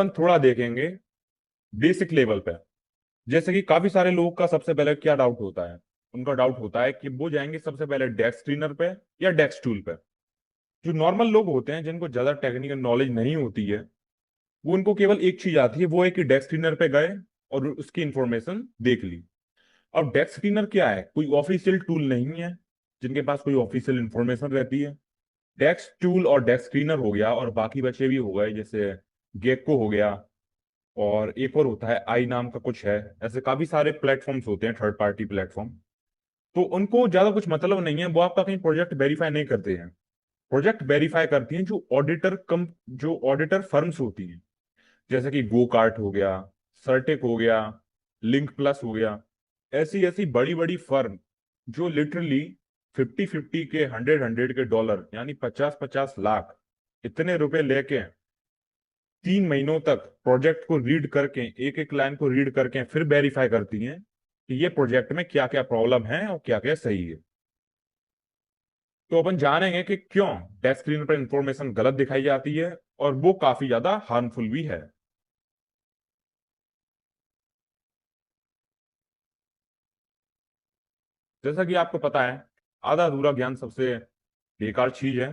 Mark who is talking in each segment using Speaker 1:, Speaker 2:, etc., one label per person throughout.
Speaker 1: अपन थोड़ा देखेंगे basic level पे। जैसे कि काफी सारे लोगों का सबसे पहले क्या डाउट होता है, उनका डाउट होता है कि वो जाएंगे सबसे पहले डेस्क स्क्रीनर पे या डेस्क टूल पे। जो नॉर्मल लोग होते हैं जिनको ज्यादा टेक्निकल नॉलेज नहीं होती है, वो उनको केवल एक चीज आती है, वो है कि डेस्क स्क्रीनर पे गए और उसकी इंफॉर्मेशन देख ली। अब डेस्क स्क्रीनर क्या है, कोई ऑफिशियल टूल नहीं है जिनके पास कोई ऑफिशियल इंफॉर्मेशन रहती है। डेस्क टूल और डेस्क स्क्रीनर हो गया, और बाकी बचे भी हो गए जैसे गेको हो गया, और एक और होता है आई नाम का कुछ है। ऐसे काफी सारे प्लेटफॉर्म्स होते हैं, थर्ड पार्टी प्लेटफॉर्म। तो उनको ज्यादा कुछ मतलब नहीं है, वो आपका कहीं प्रोजेक्ट वेरीफाई नहीं करते हैं। प्रोजेक्ट वेरीफाई करती हैं जो ऑडिटर फर्म्स होती हैं, जैसे कि गो कार्ट हो गया, सर्टेक हो गया, लिंक प्लस हो गया। ऐसी ऐसी बड़ी बड़ी फर्म जो लिटरली 50-50 के, 100-100 के डॉलर, यानी 50-50 लाख इतने रुपए लेके 3 महीनों तक प्रोजेक्ट को रीड करके, एक एक लाइन को रीड करके फिर वेरीफाई करती हैं कि ये प्रोजेक्ट में क्या क्या प्रॉब्लम है और क्या क्या सही है। तो अपन जानेंगे कि क्यों टच स्क्रीन पर इंफॉर्मेशन गलत दिखाई जाती है, और वो काफी ज्यादा हार्मफुल भी है। जैसा कि आपको पता है, आधा अधूरा ज्ञान सबसे बेकार चीज है।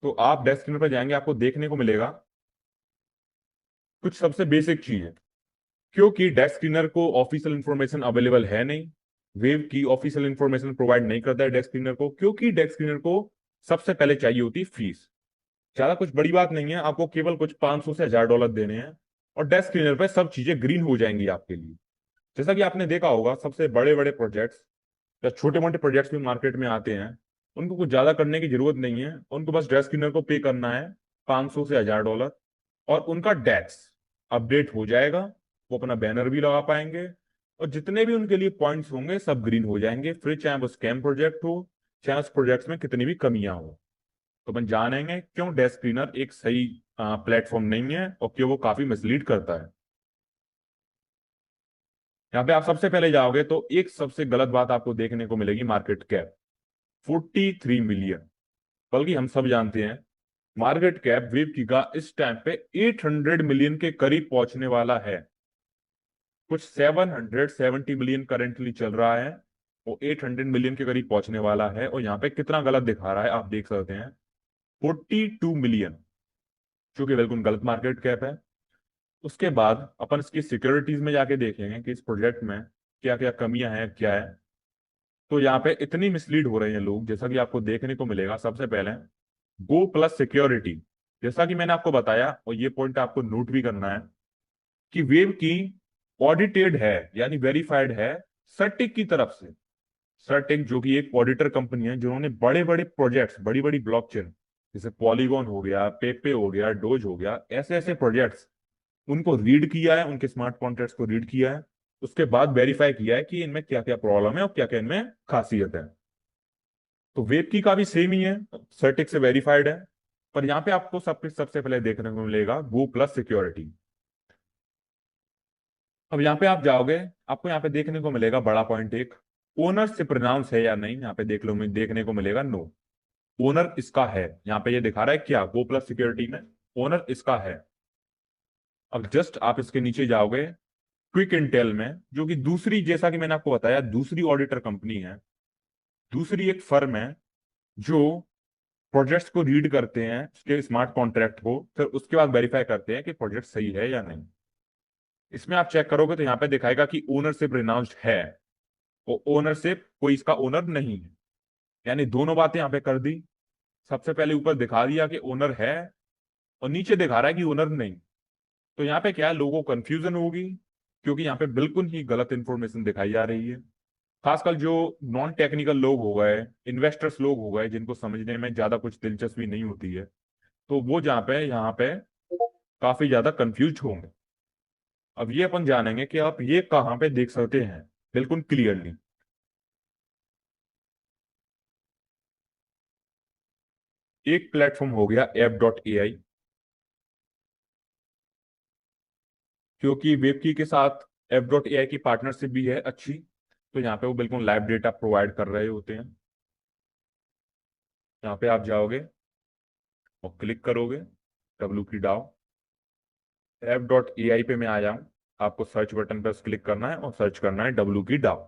Speaker 1: तो आप डेस्क स्क्रीन पर जाएंगे, आपको देखने को मिलेगा कुछ सबसे बेसिक चीज है। क्योंकि डेस्क स्क्रीनर को ऑफिशियल इंफॉर्मेशन अवेलेबल है नहीं, वेव की ऑफिशियल इंफॉर्मेशन प्रोवाइड नहीं करता है डेस्क स्क्रीनर को, क्योंकि डेस्क स्क्रीनर को सबसे पहले चाहिए होती फीस। ज्यादा कुछ बड़ी बात नहीं है, आपको केवल कुछ 500 से 1000 डॉलर देने हैं, और डेस्क स्क्रीनर पे सब चीजें ग्रीन हो जाएंगी आपके लिए। जैसा कि आपने देखा होगा, सबसे बड़े बड़े प्रोजेक्ट्स या छोटे मोटे प्रोजेक्ट्स भी मार्केट में आते हैं, उनको कुछ ज्यादा करने की जरूरत नहीं है, उनको बस डेस्क क्लीनर को पे करना है 500 से 1000 डॉलर, और उनका डेस्क अपडेट हो जाएगा। वो अपना बैनर भी लगा पाएंगे, और जितने भी उनके लिए पॉइंट्स होंगे सब ग्रीन हो जाएंगे, फिर चाहे वो स्कैम प्रोजेक्ट हो, चाहे उस प्रोजेक्ट में कितनी भी कमियां हो। तो अपन जानेंगे क्यों डेस्क क्लीनर एक सही प्लेटफॉर्म नहीं है, और क्यों वो काफी मिसलीड करता है। यहाँ पे आप सबसे पहले जाओगे तो एक सबसे गलत बात आपको देखने को मिलेगी, मार्केट कैप 43 मिलियन। बल्कि हम सब जानते हैं मार्केट कैप वेब का इस टाइम पे 800 मिलियन के करीब पहुंचने वाला है। कुछ 770 मिलियन करेंटली चल रहा है, वो 800 मिलियन के करीब पहुंचने वाला है। और यहाँ पे कितना गलत दिखा रहा है आप देख सकते हैं, 42 मिलियन, जो कि बिल्कुल गलत मार्केट कैप है। उसके बाद अपन इसकी सिक्योरिटीज में जाके देखेंगे कि इस प्रोजेक्ट में क्या क्या कमियां हैं, क्या है। तो यहाँ पे इतनी मिसलीड हो रहे हैं लोग, जैसा कि आपको देखने को मिलेगा। सबसे पहले गो प्लस सिक्योरिटी, जैसा कि मैंने आपको बताया, और ये पॉइंट आपको नोट भी करना है, कि वेव की ऑडिटेड है, यानी वेरीफाइड है सर्टिक की तरफ से। सर्टिक जो कि एक ऑडिटर कंपनी है, जिन्होंने बड़े बड़े प्रोजेक्ट्स, बड़ी बड़ी ब्लॉकचेन जैसे पॉलीगॉन हो गया, पेपे हो गया, डोज हो गया, ऐसे ऐसे प्रोजेक्ट्स, उनको रीड किया है, उनके स्मार्ट कॉन्ट्रैक्ट्स को रीड किया है। उसके बाद वेरीफाई किया है कि इनमें क्या क्या प्रॉब्लम है और क्या क्या इनमें खासियत है। तो वेब की का भी सेम ही है, सर्टिक से वेरीफाइड है। पर यहाँ पे आपको सबसे पहले देखने को मिलेगा गो प्लस सिक्योरिटी। अब यहाँ पे आप जाओगे, आपको यहाँ पे देखने को मिलेगा बड़ा पॉइंट एक, ओनर से प्रोनाउंस है या नहीं। यहाँ पे देख लो, मैं देखने को मिलेगा नो, ओनर इसका है। यहाँ पे ये दिखा रहा है क्या, गो प्लस सिक्योरिटी में ओनर इसका है। अब जस्ट आप इसके नीचे जाओगे, क्विक इंटेल में, जो कि दूसरी, जैसा कि मैंने आपको बताया, दूसरी ऑडिटर कंपनी है, दूसरी एक फर्म है जो प्रोजेक्ट्स को रीड करते हैं, उसके स्मार्ट कॉन्ट्रैक्ट को, फिर उसके बाद वेरीफाई करते हैं कि प्रोजेक्ट सही है या नहीं। इसमें आप चेक करोगे तो यहाँ पे दिखाएगा कि ओनरशिप रिनाउंस्ड है, और ओनरशिप कोई इसका ओनर नहीं है। यानी दोनों बातें यहाँ पे कर दी। सबसे पहले ऊपर दिखा दिया कि ओनर है, और नीचे दिखा रहा है कि ओनर नहीं। तो यहाँ पे क्या है, लोगों को कंफ्यूजन होगी, क्योंकि यहाँ पे बिल्कुल ही गलत इंफॉर्मेशन दिखाई जा रही है। खासकर जो नॉन टेक्निकल लोग हो गए, इन्वेस्टर्स लोग हो गए, जिनको समझने में ज्यादा कुछ दिलचस्पी नहीं होती है, तो वो जहाँ पे यहाँ पे काफी ज्यादा कंफ्यूज होंगे। अब ये अपन जानेंगे कि आप ये कहाँ पे देख सकते हैं बिल्कुल क्लियरली। एक प्लेटफॉर्म हो गया app.ai, क्योंकि वेबकी के साथ app.ai की पार्टनरशिप भी है अच्छी, तो यहाँ पे वो बिल्कुल लाइव डेटा प्रोवाइड कर रहे होते हैं। यहाँ पे आप जाओगे, और क्लिक करोगे डब्ल्यू की डाउ, f.ai पे मैं आया हूं। आपको सर्च बटन पर क्लिक करना है और सर्च करना है डब्ल्यू की डाउ।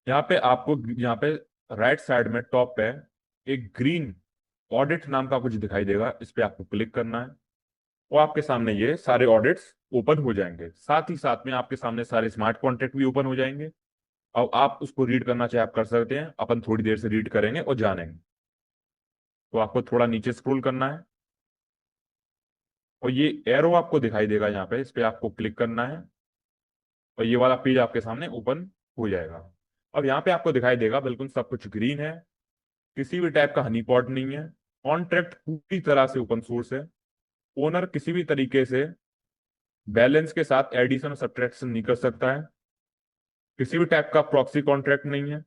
Speaker 1: यहाँ पे आपको, यहाँ पे राइट साइड में टॉप पे एक ग्रीन ऑडिट नाम का कुछ दिखाई देगा, इस पे आपको क्लिक करना है। और आपके सामने ये सारे ऑडिट्स ओपन हो जाएंगे, साथ ही साथ में आपके सामने सारे स्मार्ट कॉन्ट्रैक्ट भी ओपन हो जाएंगे। और आप उसको रीड करना चाहे आप कर सकते हैं, अपन थोड़ी देर से रीड करेंगे और जानेंगे। तो आपको थोड़ा नीचे स्क्रॉल करना है और ये एरो आपको दिखाई देगा यहाँ पे, इस पे आपको क्लिक करना है और ये वाला पेज आपके सामने ओपन हो जाएगा। अब यहाँ पे आपको दिखाई देगा बिल्कुल सब कुछ ग्रीन है, किसी भी टाइप का हनी पॉट नहीं है, कॉन्ट्रैक्ट पूरी तरह से ओपन सोर्स है, ओनर किसी भी तरीके से बैलेंस के साथ एडिशन और सब्ट्रैक्शन नहीं कर सकता है, किसी भी टाइप का प्रॉक्सी कॉन्ट्रैक्ट नहीं है,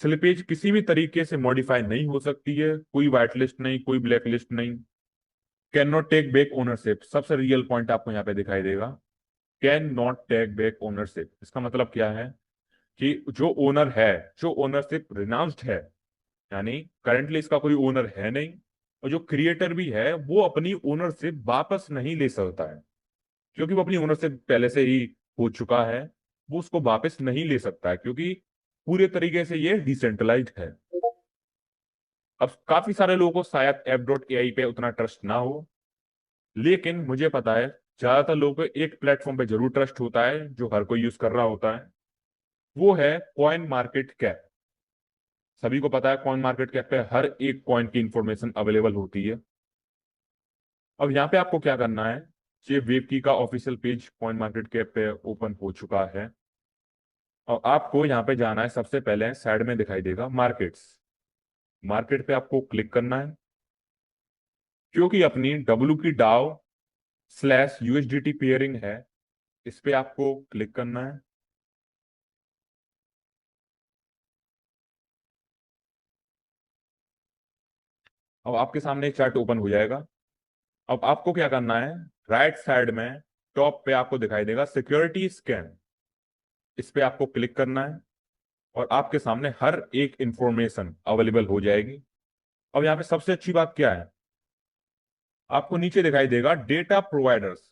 Speaker 1: स्लिपेज किसी भी तरीके से मॉडिफाई नहीं हो सकती है, कोई व्हाइट लिस्ट नहीं, कोई ब्लैक लिस्ट नहीं, can not take back ownership, सबसे रियल पॉइंट आपको यहाँ पे दिखाई देगा, can not take back ownership. इसका मतलब क्या है कि जो ओनर है, जो ओनरशिप रिनाउंस्ड है, यानी करंटली इसका कोई ओनर है नहीं, और जो क्रिएटर भी है वो अपनी ओनरशिप वापस नहीं ले सकता है, क्योंकि वो अपनी ओनरशिप पहले से ही हो चुका है, वो उसको वापस नहीं ले सकता है, क्योंकि पूरे तरीके से ये डिसेंट्रलाइज्ड है। अब काफी सारे लोगों को शायद f.ai पे उतना ट्रस्ट ना हो, लेकिन मुझे पता है ज्यादातर लोगों को एक प्लेटफॉर्म पे जरूर ट्रस्ट होता है जो हर कोई यूज कर रहा होता है, वो है कॉइन मार्केट कैप। सभी को पता है कॉइन मार्केट कैप पे हर एक कॉइन की इंफॉर्मेशन अवेलेबल होती है। अब यहाँ पे आपको क्या करना है, ये वेबकी का official page coin market cap पे ओपन हो चुका है और आपको यहाँ पे जाना है। सबसे पहले साइड में दिखाई देगा मार्केट्स, मार्केट पे आपको क्लिक करना है, क्योंकि अपनी डब्ल्यू की डाउ स्लैश यूएसडीटी पेयरिंग है, इस पे आपको क्लिक करना है। अब आपके सामने एक चार्ट ओपन हो जाएगा। अब आपको क्या करना है, राइट साइड में टॉप पे आपको दिखाई देगा सिक्योरिटी स्कैन, इस पे आपको क्लिक करना है और आपके सामने हर एक इंफॉर्मेशन अवेलेबल हो जाएगी। अब यहाँ पे सबसे अच्छी बात क्या है, आपको नीचे दिखाई देगा डेटा प्रोवाइडर्स।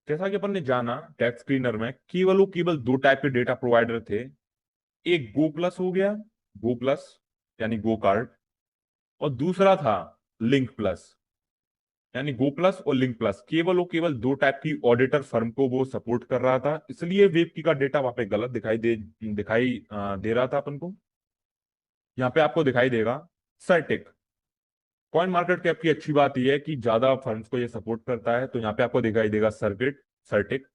Speaker 1: जैसा कि अपन ने जाना टैक्स स्क्रीनर में केवल वो केवल दो टाइप के डेटा प्रोवाइडर थे, एक गो प्लस हो गया, गो प्लस यानी गो कार्ड, और दूसरा था लिंक प्लस, यानी गो प्लस और लिंक प्लस, केवल वो केवल दो टाइप की ऑडिटर फर्म को वो सपोर्ट कर रहा था, इसलिए वेबकी का डेटा वहां पे गलत दिखाई दे रहा था अपन को। यहाँ पे आपको दिखाई देगा सर्टिक। कॉइन मार्केट कैप की अच्छी बात यह है कि ज्यादा फर्म्स को ये सपोर्ट करता है, तो यहाँ पे आपको दिखाई देगा सर्किट सर्टिक,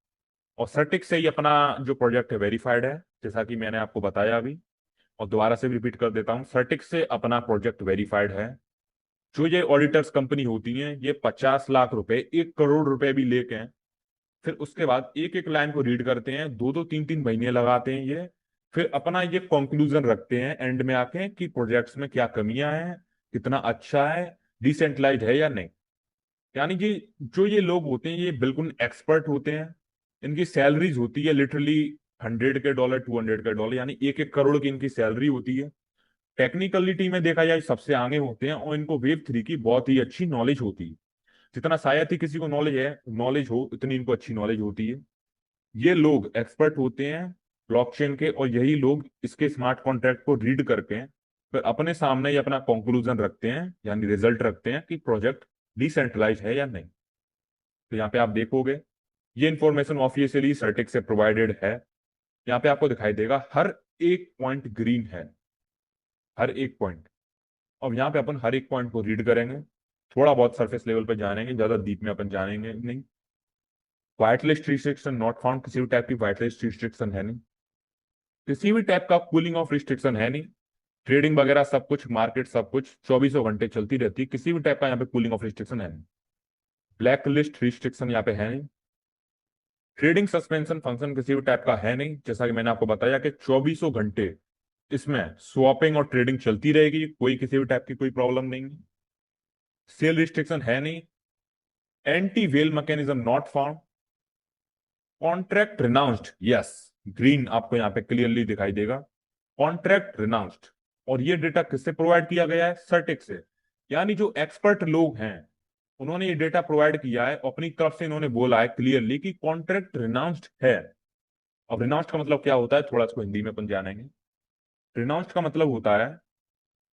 Speaker 1: और सर्टिक से ही अपना जो प्रोजेक्ट है वेरीफाइड है, जैसा कि मैंने आपको बताया अभी, और दोबारा से रिपीट कर देता हूँ, सर्टिक से अपना प्रोजेक्ट वेरीफाइड है। जो ये ऑडिटर्स कंपनी होती हैं ये 50 लाख रुपए 1 करोड़ रुपए भी लेके हैं, फिर उसके बाद एक एक लाइन को रीड करते हैं, दो दो तीन तीन महीने लगाते हैं ये, फिर अपना ये कंक्लूजन रखते हैं एंड में आके कि प्रोजेक्ट्स में क्या कमियां हैं, कितना अच्छा है, डिसेंट्रलाइज है या नहीं। यानी कि जो ये लोग होते हैं ये बिल्कुल एक्सपर्ट होते हैं, इनकी सैलरीज होती है लिटरली 100 के डॉलर 200 के डॉलर, यानी 1 1 करोड़ की इनकी सैलरी होती है। टेक्निकलिटी में देखा जाए सबसे आगे होते हैं और इनको वेब 3 की बहुत ही अच्छी नॉलेज होती है। जितना शायद ही किसी को नॉलेज हो उतनी इनको अच्छी नॉलेज होती है। ये लोग एक्सपर्ट होते हैं ब्लॉकचेन के, और यही लोग इसके स्मार्ट कॉन्ट्रैक्ट को रीड करके फिर अपने सामने ही अपना कंक्लूजन रखते हैं, यानी रिजल्ट रखते हैं कि प्रोजेक्ट डिसेंट्रलाइज है या नहीं। तो यहाँ पे आप देखोगे ये इंफॉर्मेशन ऑफिशियली सर्टिक से प्रोवाइडेड है। यहाँ पे आपको दिखाई देगा हर एक पॉइंट ग्रीन है, हर एक पॉइंट। अब यहाँ पे अपन हर एक पॉइंट को रीड करेंगे, थोड़ा बहुत सरफेस लेवल पे जानेंगे, ज्यादा डीप में अपन जानेंगे नहीं। White list restriction not found, किसी भी टाइप की व्हाइट लिस्ट रिस्ट्रिक्शन है नहीं, किसी भी टाइप का कूलिंग ऑफ रिस्ट्रिक्शन है नहीं, ट्रेडिंग वगैरह सब कुछ, मार्केट सब कुछ चौबीसों घंटे चलती रहती है, किसी भी टाइप का यहाँ पे कूलिंग ऑफ रिस्ट्रिक्शन है नहीं। ब्लैक लिस्ट रिस्ट्रिक्शन यहाँ पे है नहीं, ट्रेडिंग सस्पेंशन फंक्शन किसी भी टाइप का है नहीं, जैसा कि मैंने आपको बताया कि चौबीसों घंटे इसमें स्वैपिंग और ट्रेडिंग चलती रहेगी, कोई किसी भी टाइप की कोई प्रॉब्लम नहीं। सेल रिस्ट्रिक्शन है नहीं, anti well mechanism not found, contract renounced, yes, green आपको यहाँ पे क्लियरली दिखाई देगा, कॉन्ट्रैक्ट रिनाउंस्ड। और ये डेटा किससे प्रोवाइड किया गया है? सर्टिक से। यानी जो एक्सपर्ट लोग हैं उन्होंने ये डेटा प्रोवाइड किया है, अपनी तरफ से इन्होंने बोला है क्लियरली कि कॉन्ट्रैक्ट रिनाउंस्ड है। अब रिनाउंस्ड का मतलब क्या होता है, थोड़ा इसको हिंदी में अपन जानेंगे। रिनाउंस्ड का मतलब होता है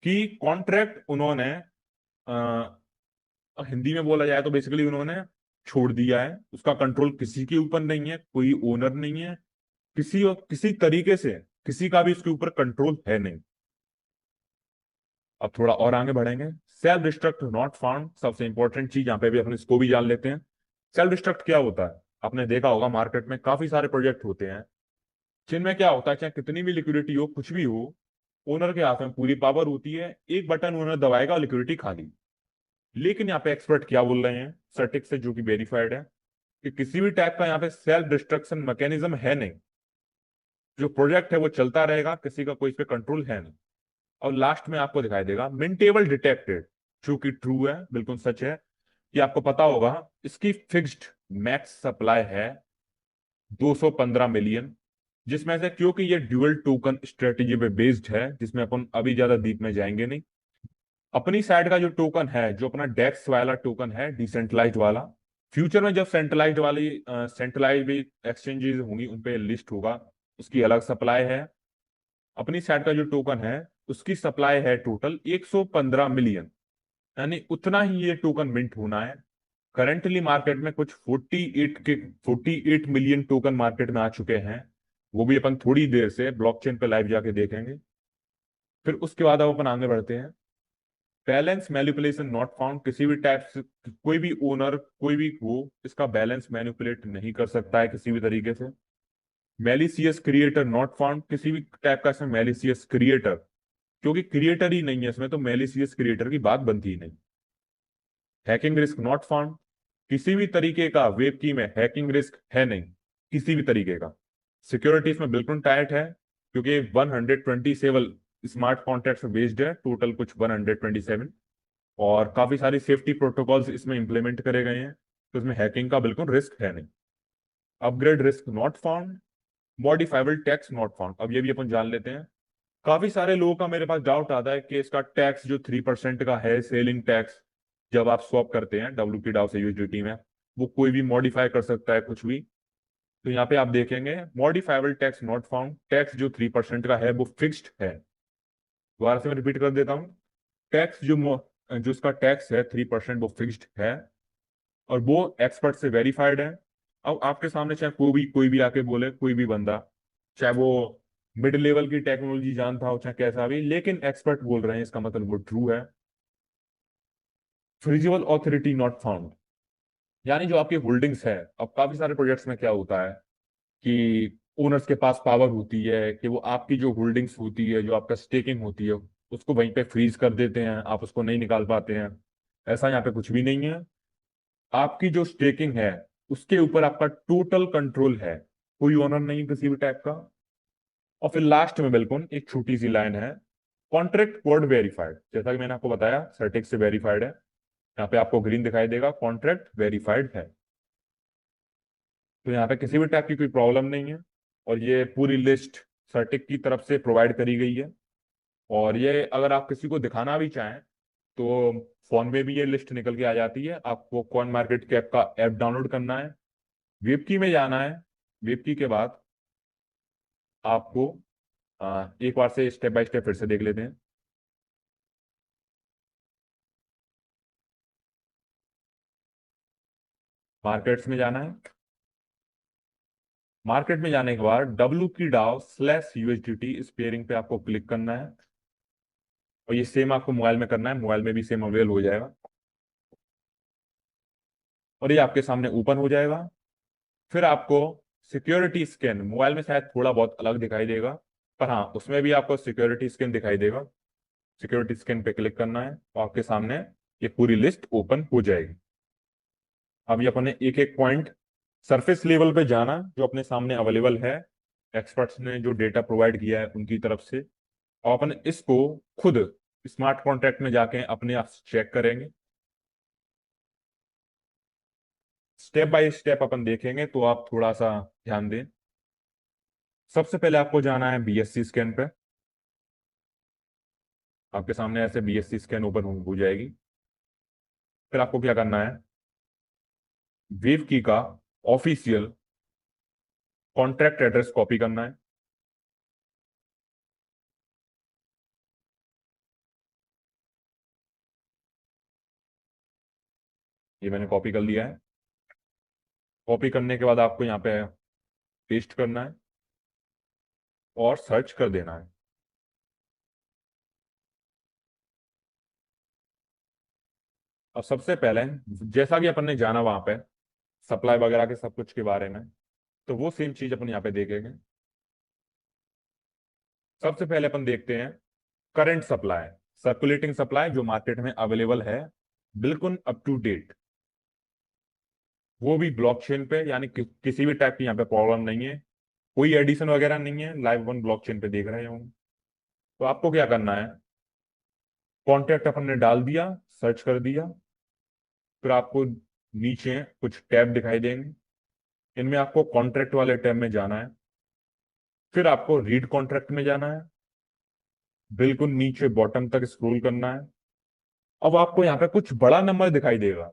Speaker 1: कि कॉन्ट्रैक्ट उन्होंने हिंदी में बोला जाए तो बेसिकली उन्होंने छोड़ दिया है, उसका कंट्रोल किसी के ऊपर नहीं है, कोई ओनर नहीं है, किसी तरीके से किसी का भी इसके ऊपर कंट्रोल है नहीं। अब थोड़ा और आगे बढ़ेंगे। सेल्फ डिस्ट्रक्ट नॉट फाउंड, सबसे इंपॉर्टेंट चीज यहाँ पे भी अपन इसको भी जान लेते हैं। सेल्फ डिस्ट्रक्ट क्या होता है? आपने देखा होगा मार्केट में काफी सारे प्रोजेक्ट होते हैं जिनमें क्या होता है, चाहे कितनी भी लिक्विडिटी हो, कुछ भी हो, ओनर के हाथ में पूरी पावर होती है, एक बटन ओनर दबाएगा और लिक्विडिटी खाली। लेकिन यहाँ पे एक्सपर्ट क्या बोल रहे हैं सर्टिक से, जो कि वेरीफाइड है, कि किसी भी टाइप का यहाँ पे सेल्फ डिस्ट्रक्शन मैकेनिज्म है नहीं। जो प्रोजेक्ट है वो चलता रहेगा, किसी का कोई इस पे कंट्रोल है नहीं। और लास्ट में आपको दिखाई देगा मिन टेबल डिटेक्टेड, जो कि ट्रू है, बिल्कुल सच है। कि आपको पता होगा इसकी फिक्स्ड मैक्स सप्लाई है 215 मिलियन, जिसमें से क्योंकि ये ड्यूअल टोकन स्ट्रेटेजी पे बेस्ड है, जिसमें अपन अभी ज्यादा डीप में जाएंगे नहीं। अपनी साइड का जो टोकन है, जो अपना डेक्स वाला टोकन है, डिसेंट्रलाइज्ड वाला, फ्यूचर में जब सेंट्रलाइज्ड वाली सेंट्रलाइज्ड भी एक्सचेंजेस होंगी उन पे लिस्ट होगा, उसकी अलग सप्लाई है। अपनी साइड का जो टोकन है उसकी सप्लाई है टोटल 115 मिलियन, यानी उतना ही ये टोकन मिंट होना है। करंटली मार्केट में कुछ 48 मिलियन टोकन मार्केट में आ चुके हैं। वो भी अपन थोड़ी देर से ब्लॉकचेन पे लाइव जाके देखेंगे। फिर उसके बाद अब अपन आगे बढ़ते हैं। बैलेंस मैनिपुलेशन नॉट फाउंड, किसी भी टाइप से कोई भी ओनर कोई भी हो इसका बैलेंस मैनिपुलेट नहीं कर सकता है किसी भी तरीके से। मैलिसियस क्रिएटर नॉट फाउंड, किसी भी टाइप का इसमें मैलिसियस क्रिएटर, क्योंकि क्रिएटर ही नहीं है इसमें, तो मैलिसियस क्रिएटर की बात बनती ही नहीं। हैकिंग रिस्क नॉट फाउंड, किसी भी तरीके का वेब की में हैकिंग रिस्क है नहीं, किसी भी तरीके का। सिक्योरिटी इसमें बिल्कुल टाइट है, क्योंकि 127 स्मार्ट कॉन्ट्रैक्ट्स बेस्ड है, टोटल कुछ 127। और काफी सारी सेफ्टी प्रोटोकॉल्स इसमें इंप्लीमेंट करे गए हैं, तो इसमें हैकिंग का बिल्कुल रिस्क है नहीं। Upgrade risk not found, modifiable tax not found. अब ये भी अपन जान लेते हैं। काफी सारे लोगों का मेरे पास डाउट आता है कि इसका टैक्स जो 3% का है, सेलिंग टैक्स, जब आप स्वैप करते हैं WP डाउ से यूएसडीटी में, वो कोई भी मॉडिफाई कर सकता है कुछ भी। तो यहाँ पे आप देखेंगे modifiable tax not found, tax जो 3% का है वो फिक्स्ड है। दोबारा से मैं रिपीट कर देता हूँ। टैक्स जो इसका टैक्स है 3% वो फिक्स्ड है, और वो एक्सपर्ट से वेरीफाइड है। अब आपके सामने चाहे कोई भी आके बोले, कोई भी बंदा, चाहे वो मिड लेवल की टेक्नोलॉजी जानता हो चाहे कैसा भी, लेकिन एक्सपर्ट बोल रहे हैं, इसका मतलब वो ट्रू है। फ्रीजिबल ऑथोरिटी नॉट फाउंड, यानी जो आपकी होल्डिंग्स है, अब काफी सारे प्रोजेक्ट्स में क्या होता है कि ओनर्स के पास पावर होती है कि वो आपकी जो होल्डिंग्स होती है, जो आपका स्टेकिंग होती है, उसको वहीं पे फ्रीज कर देते हैं, आप उसको नहीं निकाल पाते हैं। ऐसा यहाँ पे कुछ भी नहीं है। आपकी जो स्टेकिंग है उसके ऊपर आपका टोटल कंट्रोल है, कोई ओनर नहीं किसी भी टाइप का। और फिर लास्ट में बिल्कुल एक छोटी सी लाइन है, कॉन्ट्रैक्ट कोड वेरीफाइड, जैसा कि मैंने आपको बताया सर्टिक से वेरीफाइड है। यहाँ पे आपको ग्रीन दिखाई देगा, कॉन्ट्रैक्ट वेरीफाइड है। तो यहाँ पे किसी भी टाइप की कोई प्रॉब्लम नहीं है। और ये पूरी लिस्ट सर्टिक की तरफ से प्रोवाइड करी गई है। और ये अगर आप किसी को दिखाना भी चाहें तो फोन में भी ये लिस्ट निकल के आ जाती है। आपको कॉइन मार्केट कैप का ऐप डाउनलोड करना है, वेबकी में जाना है, वेबकी के बाद आपको एक बार से स्टेप बाय स्टेप फिर से देख लेते हैं। मार्केट्स में जाना है, मार्केट में जाने के बाद WP DAO/USDT इस पेयरिंग पे आपको क्लिक करना है। और ये सेम आपको मोबाइल में करना है, मोबाइल में भी सेम अवेलेबल हो जाएगा। और ये आपके सामने ओपन हो जाएगा। फिर आपको सिक्योरिटी स्कैन, मोबाइल में शायद थोड़ा बहुत अलग दिखाई देगा, पर हाँ उसमें भी आपको सिक्योरिटी स्कैन दिखाई देगा। सिक्योरिटी स्कैन पे क्लिक करना है और आपके सामने ये पूरी लिस्ट ओपन हो जाएगी। अब ये अपने एक एक पॉइंट सरफेस लेवल पे जाना जो अपने सामने अवेलेबल है, एक्सपर्ट्स ने जो डेटा प्रोवाइड किया है उनकी तरफ से, और अपन इसको खुद स्मार्ट कॉन्ट्रैक्ट में जाके अपने आप चेक करेंगे। स्टेप बाय स्टेप अपन देखेंगे, तो आप थोड़ा सा ध्यान दें। सबसे पहले आपको जाना है BSC स्कैन पे। आपके सामने ऐसे BSC स्कैन ओपन हो जाएगी। फिर आपको क्या करना है, वेव की का ऑफिशियल कॉन्ट्रैक्ट एड्रेस कॉपी करना है। ये मैंने कॉपी कर लिया है। कॉपी करने के बाद आपको यहाँ पे पेस्ट करना है और सर्च कर देना है। अब सबसे पहले, जैसा कि अपन ने जाना वहां पे सप्लाई वगैरह के सब कुछ के बारे में, तो वो सेम चीज अपन यहाँ पे देखेंगे। सबसे पहले अपन देखते हैं करंट सप्लाई, सर्कुलेटिंग सप्लाई जो मार्केट में अवेलेबल है, बिल्कुल अप टू डेट। वो भी ब्लॉकचेन पे, यानी किसी भी टाइप की यहाँ पे प्रॉब्लम नहीं है, कोई एडिशन वगैरह नहीं है, लाइव वन ब्लॉकचेन पे देख रहे हो। तो आपको क्या करना है, कॉन्टेक्ट अपन ने डाल दिया, सर्च कर दिया। फिर आपको नीचे कुछ टैब दिखाई देंगे, इनमें आपको कॉन्ट्रैक्ट वाले टैब में जाना है। फिर आपको रीड कॉन्ट्रैक्ट में जाना है, बिल्कुल नीचे बॉटम तक स्क्रॉल करना है। अब आपको यहाँ पे कुछ बड़ा नंबर दिखाई देगा,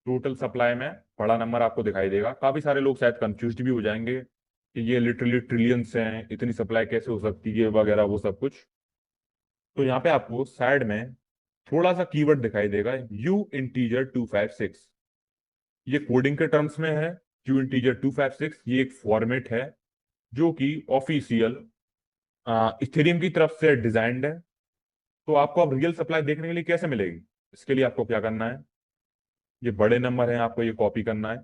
Speaker 1: टोटल सप्लाई में बड़ा नंबर आपको दिखाई देगा। काफी सारे लोग शायद कंफ्यूज भी हो जाएंगे कि ये लिटरली ट्रिलियंस हैं, इतनी सप्लाई कैसे हो सकती है वगैरह वो सब कुछ। तो यहाँ पे आपको साइड में थोड़ा सा कीवर्ड दिखाई देगा, यू इंटीजर 256। ये कोडिंग के टर्म्स में है। यू इंटीजर 256 ये एक फॉर्मेट है जो कि ऑफिशियल इथेरियम की तरफ से डिजाइंड है। तो आपको अब रियल सप्लाई देखने के लिए कैसे मिलेगी, इसके लिए आपको क्या करना है, ये बड़े नंबर हैं, आपको ये कॉपी करना है।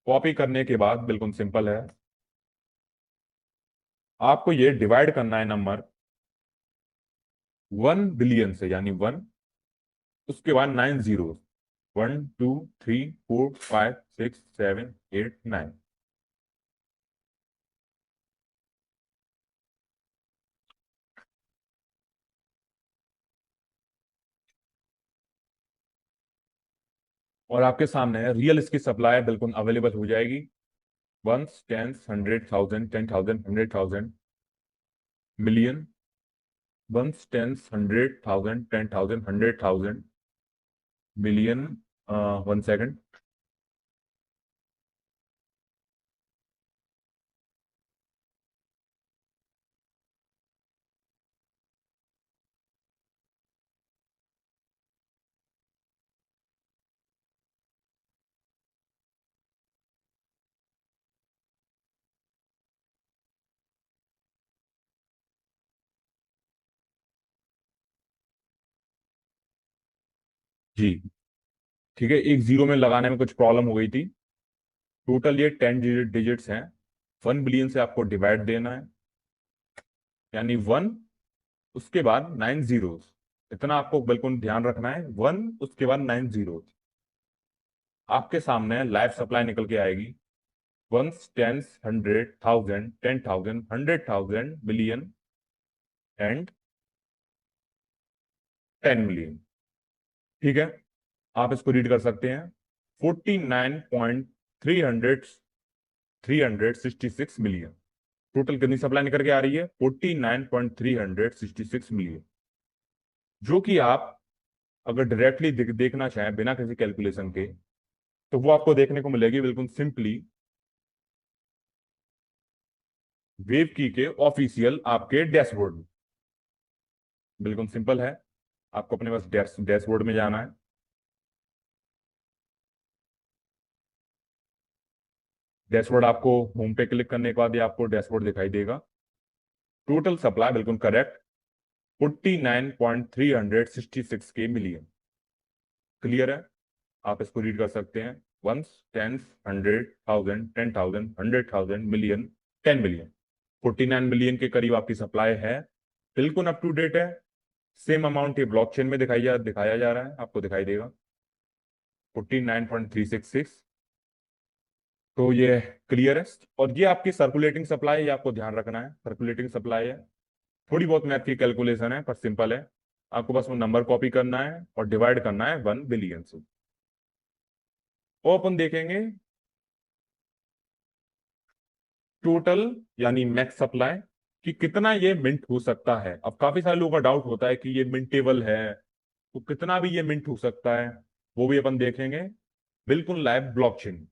Speaker 1: कॉपी करने के बाद बिल्कुल सिंपल है, आपको ये डिवाइड करना है नंबर 1 बिलियन से, यानी 1, उसके बाद 9 जीरो, 1 2 3 4 5 6 7 8 9। और आपके सामने रियल इसकी सप्लाई बिल्कुल अवेलेबल हो जाएगी। Ones, tens, 100,000, 10,000, 100,000, million, ones, tens, 100,000, 10,000, 100,000, million. 1 second. जी, ठीक है, एक जीरो में लगाने में कुछ प्रॉब्लम हो गई थी। टोटल ये 10 डिजिट्स हैं। 1 बिलियन से आपको डिवाइड देना है, यानी 1, उसके बाद 9 जीरो। इतना आपको बिल्कुल ध्यान रखना है, 1 उसके बाद 9 जीरो। आपके सामने लाइव सप्लाई निकल के आएगी, ones, tens, 100,000, 10,000, 100,000, million and 10 million. ठीक है, आप इसको रीड कर सकते हैं। 49.366 मिलियन। टोटल कितनी सप्लाई निकल के आ रही है, 49.366 मिलियन। जो कि आप अगर डायरेक्टली देखना चाहें बिना किसी कैलकुलेशन के, तो वो आपको देखने को मिलेगी बिल्कुल सिंपली वेव की के ऑफिशियल आपके डैशबोर्ड में। बिल्कुल सिंपल है, आपको अपने पास डैशबोर्ड में जाना है। डैशबोर्ड आपको होम पे क्लिक करने के बाद ये आपको डैशबोर्ड दिखाई देगा। टोटल सप्लाई बिल्कुल करेक्ट, 49.366 क्लियर है, आप इसको रीड कर सकते हैं। Ones, tens, 100,000, 10,000, 100,000, million, 10 million. 49 million के करीब आपकी सप्लाई है, बिल्कुल अप टू डेट है। सेम अमाउंट ये ब्लॉकचेन में दिखाया जा रहा है, आपको दिखाई देगा 49.366। तो ये क्लियरेस्ट, और ये आपकी सर्कुलेटिंग सप्लाई, ये आपको ध्यान रखना है, सर्कुलेटिंग सप्लाई है। थोड़ी बहुत मैथ की कैलकुलेशन है पर सिंपल है। आपको बस वो नंबर कॉपी करना है और डिवाइड करना है 1 बिलियन से। वो अपन देखेंगे टोटल, यानी मैक्स सप्लाई, कि कितना ये मिंट हो सकता है। अब काफी सारे लोगों का डाउट होता है कि ये मिंटेबल है, तो कितना भी ये मिंट हो सकता है, वो भी अपन देखेंगे बिल्कुल लाइव ब्लॉकचेन।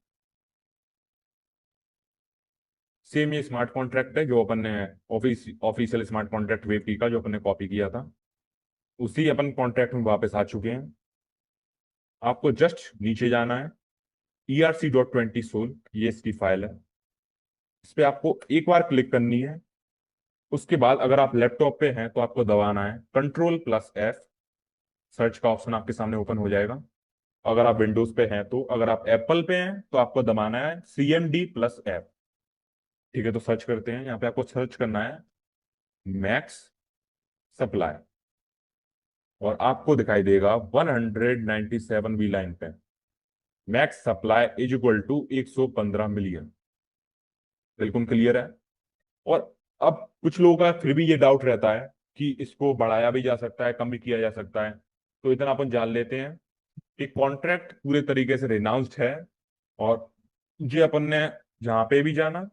Speaker 1: सेम ये स्मार्ट कॉन्ट्रैक्ट है जो अपन ने ऑफिशियल स्मार्ट कॉन्ट्रैक्ट वेब की का जो अपन ने कॉपी किया था, उसी अपन कॉन्ट्रैक्ट में वापस आ चुके हैं। आपको जस्ट नीचे जाना है, erc.20 सोल ये इसकी फाइल है, इस पे आपको एक बार क्लिक करनी है। उसके बाद अगर आप लैपटॉप पे हैं तो आपको दबाना है Ctrl+F, सर्च का ऑप्शन आपके सामने ओपन हो जाएगा। अगर आप विंडोज पे हैं तो, अगर आप एप्पल पे हैं तो आपको दबाना है CMD+F। ठीक है, तो सर्च करते हैं। यहाँ पे आपको सर्च करना है मैक्स सप्लाई, और आपको दिखाई देगा 197 वी लाइन पे max supply is equal to 115 million. बिल्कुल क्लियर है। और अब कुछ लोगों का फिर भी ये डाउट रहता है कि इसको बढ़ाया भी जा सकता है, कम भी किया जा सकता है। तो इतना अपन जान लेते हैं कि कॉन्ट्रैक्ट पूरे तरीके से रिनाउंस्ड है। और ये अपन ने जहां पे भी जाना,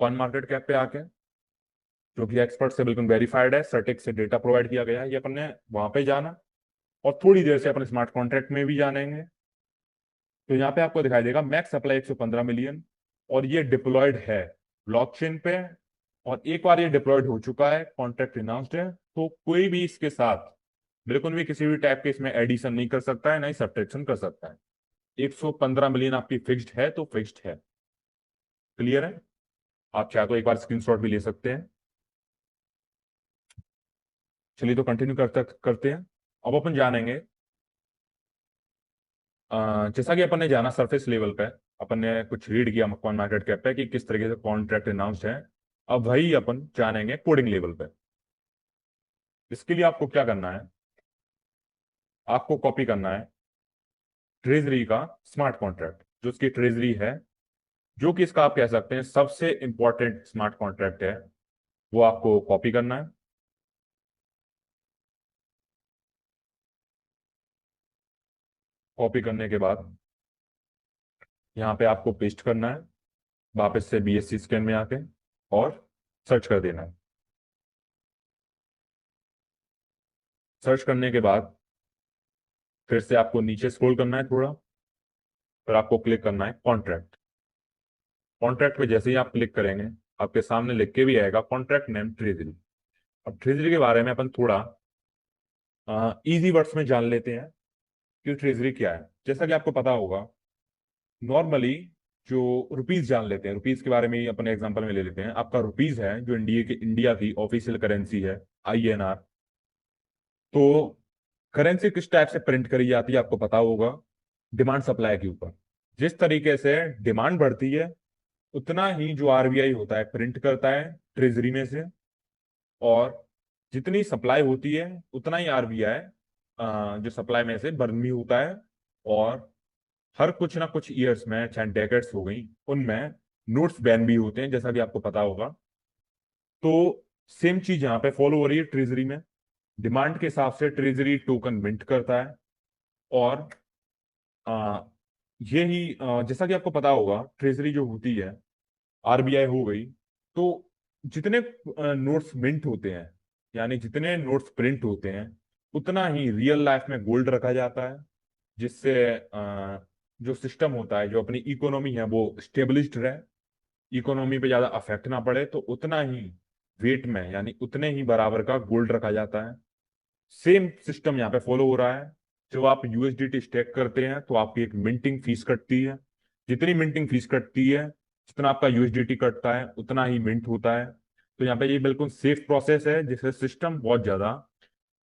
Speaker 1: कॉइन मार्केट कैप पे आके, जो कि एक्सपर्ट से बिल्कुल वेरीफाइड है, सर्टिक से डेटा प्रोवाइड किया गया है, ये अपन ने वहां पे जाना। और थोड़ी देर से अपन स्मार्ट कॉन्ट्रैक्ट में भी जानेंगे। तो यहाँ पे आपको दिखाई देगा मैक्स सप्लाई 115 मिलियन, और ये डिप्लॉयड है ब्लॉकचेन पे। और एक बार ये डिप्लॉयड हो चुका है, कॉन्ट्रैक्ट अनाउंस्ड है, तो कोई भी इसके साथ बिल्कुल भी किसी भी टाइप के इसमें एडिशन नहीं कर सकता है, ना ही सब्ट्रैक्शन कर सकता है। 115 मिलियन आपकी फिक्स्ड है तो फिक्स्ड है। क्लियर है। आप चाहे तो एक बार स्क्रीनशॉट भी ले सकते हैं। चलिए तो कंटिन्यू करते हैं। अब अपन जानेंगे, जैसा कि अपन ने जाना सरफेस लेवल पे, अपन ने कुछ रीड किया कॉइन मार्केट कैप पे कि किस तरीके से कॉन्ट्रैक्ट अनाउंस्ड है। अब वही अपन जानेंगे कोडिंग लेवल पे। इसके लिए आपको क्या करना है, आपको कॉपी करना है ट्रेजरी का स्मार्ट कॉन्ट्रैक्ट, जो उसकी ट्रेजरी है, जो कि इसका आप कह सकते हैं सबसे इंपॉर्टेंट स्मार्ट कॉन्ट्रैक्ट है, वो आपको कॉपी करना है। कॉपी करने के बाद यहाँ पे आपको पेस्ट करना है, वापस से BSC स्कैन में आके, और सर्च कर देना है। सर्च करने के बाद फिर से आपको नीचे स्क्रॉल करना है थोड़ा, फिर आपको क्लिक करना है कॉन्ट्रैक्ट। कॉन्ट्रैक्ट पे जैसे ही आप क्लिक करेंगे, आपके सामने लिख के भी आएगा कॉन्ट्रैक्ट नेम ट्रेजरी। अब ट्रेजरी के बारे में अपन थोड़ा इजी वर्ड्स में जान लेते हैं कि ट्रेजरी क्या है। जैसा कि आपको पता होगा, नॉर्मली जो रुपीज जान लेते हैं, रुपीज के बारे में ही अपन एग्जांपल में ले लेते हैं। आपका रुपीज है जो इंडिया की ऑफिशियल करेंसी है, INR। तो करेंसी किस टाइप से प्रिंट करी जाती है आपको पता होगा, डिमांड सप्लाई के ऊपर। जिस तरीके से डिमांड बढ़ती है, उतना ही जो RBI होता है प्रिंट करता है ट्रेजरी में से। और जितनी सप्लाई होती है उतना ही RBI जो सप्लाई में से बर्न भी होता है। और हर कुछ ना कुछ ईयर्स में, चाहे डेकेड्स हो गई, उनमें नोट्स बैन भी होते हैं, जैसा कि आपको पता होगा। तो सेम चीज यहाँ पे फॉलो हो रही है ट्रेजरी में। डिमांड के हिसाब से ट्रेजरी टोकन मिंट करता है। और आ, यही जैसा कि आपको पता होगा, ट्रेजरी जो होती है, RBI हो गई, तो जितने नोट्स मिंट होते हैं, यानी जितने नोट्स प्रिंट होते हैं, उतना ही रियल लाइफ में गोल्ड रखा जाता है, जिससे जो सिस्टम होता है, जो अपनी इकोनॉमी है, वो स्टेबलिश्ड रहे, इकोनॉमी पे ज्यादा अफेक्ट ना पड़े। तो उतना ही वेट में, यानी उतने ही बराबर का गोल्ड रखा जाता है। सेम सिस्टम यहाँ पे फॉलो हो रहा है। जब आप USDT स्टेक करते हैं तो आपकी एक मिंटिंग फीस कटती है। जितनी मिंटिंग फीस कटती है, जितना आपका USDT कटता है, उतना ही मिंट होता है। तो यहाँ पे ये बिल्कुल सेफ प्रोसेस है, जिससे सिस्टम बहुत ज्यादा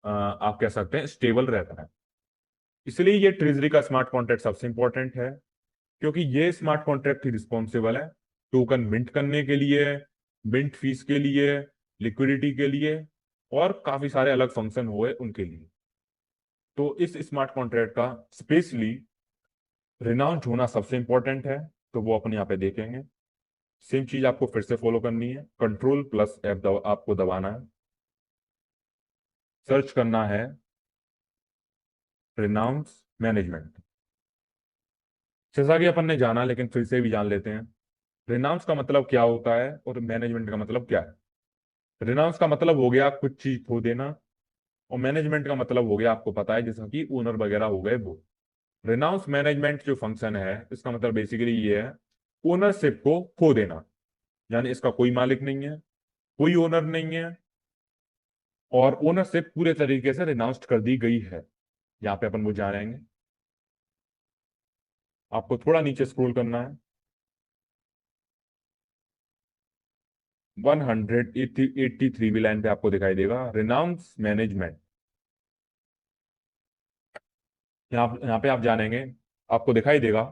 Speaker 1: आप कह सकते हैं स्टेबल रहता है। इसलिए ये ट्रेजरी का स्मार्ट कॉन्ट्रैक्ट सबसे इंपॉर्टेंट है, क्योंकि ये स्मार्ट कॉन्ट्रैक्ट ही रिस्पॉन्सिबल है टोकन मिंट करने के लिए, मिंट फीस के लिए, लिक्विडिटी के लिए, और काफी सारे अलग फंक्शन हुए उनके लिए। तो इस स्मार्ट कॉन्ट्रैक्ट का स्पेशली रिनाउंस होना सबसे इंपॉर्टेंट है। तो वो अपन यहाँ पे देखेंगे। सेम चीज आपको फिर से फॉलो करनी है, Ctrl+F आपको दबाना है। सर्च करना है रिनाउंस मैनेजमेंट। जैसा कि अपन ने जाना, लेकिन फिर से भी जान लेते हैं, रिनाउंस का मतलब क्या होता है और मैनेजमेंट का मतलब क्या है। रिनाउंस का मतलब हो गया कुछ चीज खो देना, और मैनेजमेंट का मतलब हो गया आपको पता है जैसा कि ओनर वगैरह हो गए वो। रिनाउंस मैनेजमेंट जो फंक्शन है इसका मतलब बेसिकली ये है ओनरशिप को खो देना, यानी इसका कोई मालिक नहीं है, कोई ओनर नहीं है, और ओनरशिप पूरे तरीके से रिनाउंस्ड कर दी गई है। यहाँ पे अपन वो जानेंगे। आपको थोड़ा नीचे स्क्रॉल करना है। 183 लाइन पे आपको दिखाई देगा रिनाउंस मैनेजमेंट। यहाँ पे आप जानेंगे, आपको दिखाई देगा